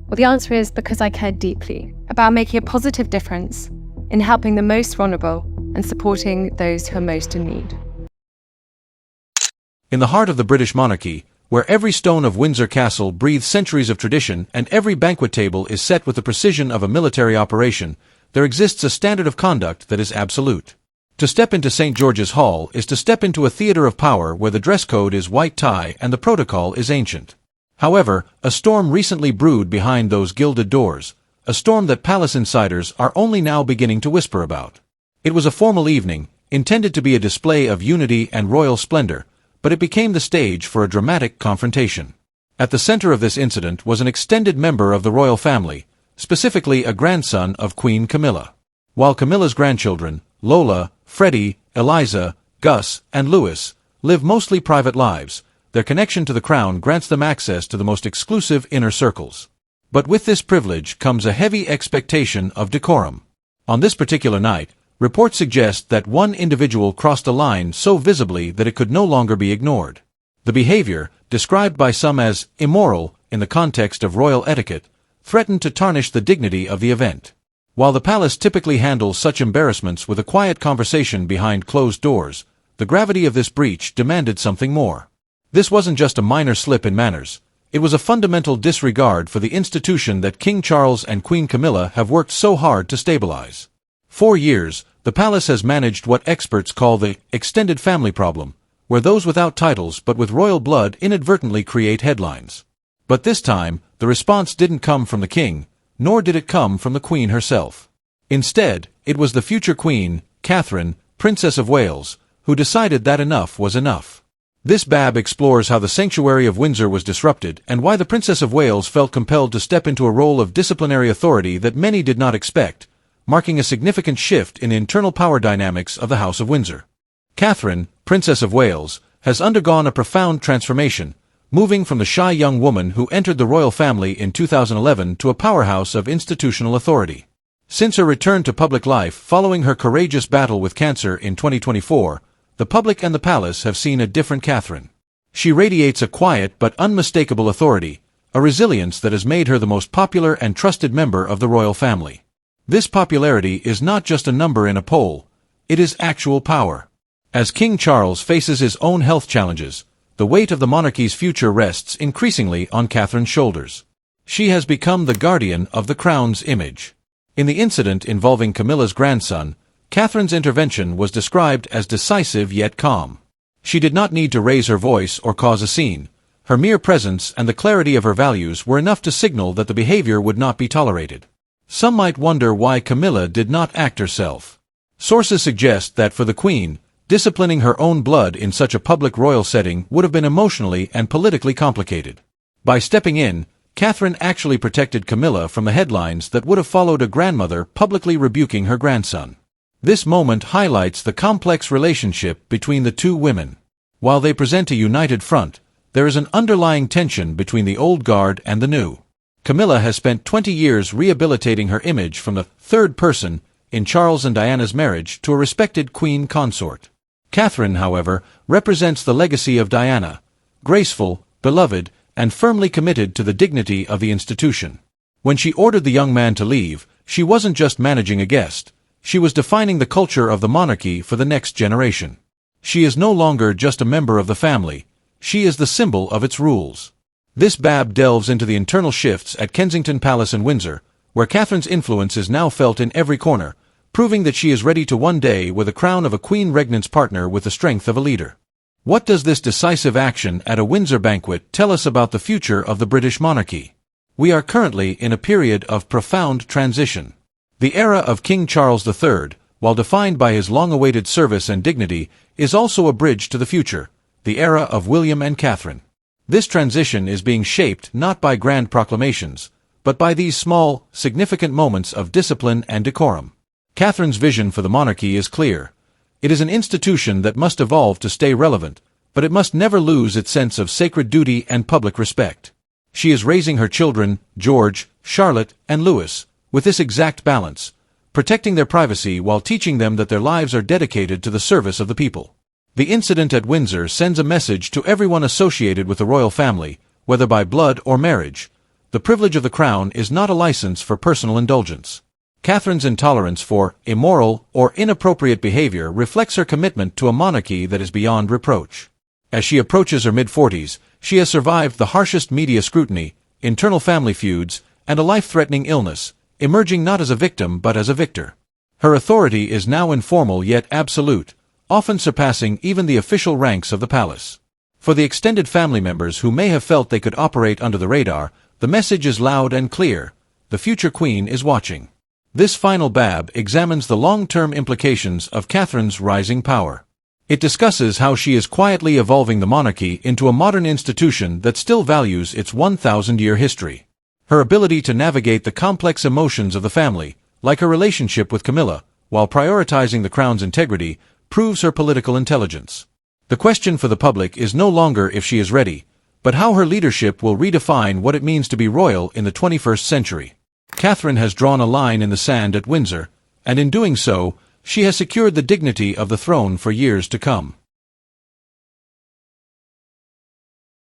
Well, the answer is because I cared deeply about making a positive difference in helping the most vulnerable and supporting those who are most in need. In the heart of the British monarchy, where every stone of Windsor Castle breathes centuries of tradition and every banquet table is set with the precision of a military operation, there exists a standard of conduct that is absolute. To step into St. George's Hall is to step into a theater of power where the dress code is white tie and the protocol is ancient. However, a storm recently brewed behind those gilded doors, a storm that palace insiders are only now beginning to whisper about. It was a formal evening, intended to be a display of unity and royal splendor, but it became the stage for a dramatic confrontation. At the center of this incident was an extended member of the royal family, specifically a grandson of Queen Camilla. While Camilla's grandchildren, Lola, Freddie, Eliza, Gus, and Louis, live mostly private lives, their connection to the crown grants them access to the most exclusive inner circles. But with this privilege comes a heavy expectation of decorum. On this particular night, reports suggest that one individual crossed a line so visibly that it could no longer be ignored. The behavior, described by some as immoral in the context of royal etiquette, threatened to tarnish the dignity of the event. While the palace typically handles such embarrassments with a quiet conversation behind closed doors, the gravity of this breach demanded something more. This wasn't just a minor slip in manners. It was a fundamental disregard for the institution that King Charles and Queen Camilla have worked so hard to stabilize. For years, the palace has managed what experts call the extended family problem, where those without titles but with royal blood inadvertently create headlines. But this time, the response didn't come from the king, nor did it come from the Queen herself. Instead, it was the future Queen, Catherine, Princess of Wales, who decided that enough was enough. This BAB explores how the sanctuary of Windsor was disrupted and why the Princess of Wales felt compelled to step into a role of disciplinary authority that many did not expect, marking a significant shift in the internal power dynamics of the House of Windsor. Catherine, Princess of Wales, has undergone a profound transformation, moving from the shy young woman who entered the royal family in 2011 to a powerhouse of institutional authority. Since her return to public life following her courageous battle with cancer in 2024, the public and the palace have seen a different Catherine. She radiates a quiet but unmistakable authority, a resilience that has made her the most popular and trusted member of the royal family. This popularity is not just a number in a poll, it is actual power. As King Charles faces his own health challenges, the weight of the monarchy's future rests increasingly on Catherine's shoulders. She has become the guardian of the crown's image. In the incident involving Camilla's grandson, Catherine's intervention was described as decisive yet calm. She did not need to raise her voice or cause a scene. Her mere presence and the clarity of her values were enough to signal that the behavior would not be tolerated. Some might wonder why Camilla did not act herself. Sources suggest that for the Queen, disciplining her own blood in such a public royal setting would have been emotionally and politically complicated. By stepping in, Catherine actually protected Camilla from the headlines that would have followed a grandmother publicly rebuking her grandson. This moment highlights the complex relationship between the two women. While they present a united front, there is an underlying tension between the old guard and the new. Camilla has spent 20 years rehabilitating her image from the third person in Charles and Diana's marriage to a respected queen consort. Catherine, however, represents the legacy of Diana, graceful, beloved, and firmly committed to the dignity of the institution. When she ordered the young man to leave, she wasn't just managing a guest. She was defining the culture of the monarchy for the next generation. She is no longer just a member of the family. She is the symbol of its rules. This BAB delves into the internal shifts at Kensington Palace in Windsor, where Catherine's influence is now felt in every corner, proving that she is ready to one day wear the crown of a queen regnant's partner with the strength of a leader. What does this decisive action at a Windsor banquet tell us about the future of the British monarchy? We are currently in a period of profound transition. The era of King Charles III, while defined by his long-awaited service and dignity, is also a bridge to the future, the era of William and Catherine. This transition is being shaped not by grand proclamations, but by these small, significant moments of discipline and decorum. Catherine's vision for the monarchy is clear. It is an institution that must evolve to stay relevant, but it must never lose its sense of sacred duty and public respect. She is raising her children, George, Charlotte, and Louis, with this exact balance, protecting their privacy while teaching them that their lives are dedicated to the service of the people. The incident at Windsor sends a message to everyone associated with the royal family, whether by blood or marriage. The privilege of the crown is not a license for personal indulgence. Catherine's intolerance for immoral or inappropriate behavior reflects her commitment to a monarchy that is beyond reproach. As she approaches her mid-40s, she has survived the harshest media scrutiny, internal family feuds, and a life-threatening illness, emerging not as a victim but as a victor. Her authority is now informal yet absolute, often surpassing even the official ranks of the palace. For the extended family members who may have felt they could operate under the radar, the message is loud and clear: the future queen is watching. This final BAB examines the long-term implications of Catherine's rising power. It discusses how she is quietly evolving the monarchy into a modern institution that still values its 1,000-year history. Her ability to navigate the complex emotions of the family, like her relationship with Camilla, while prioritizing the crown's integrity, proves her political intelligence. The question for the public is no longer if she is ready, but how her leadership will redefine what it means to be royal in the 21st century. Catherine has drawn a line in the sand at Windsor, and in doing so, she has secured the dignity of the throne for years to come.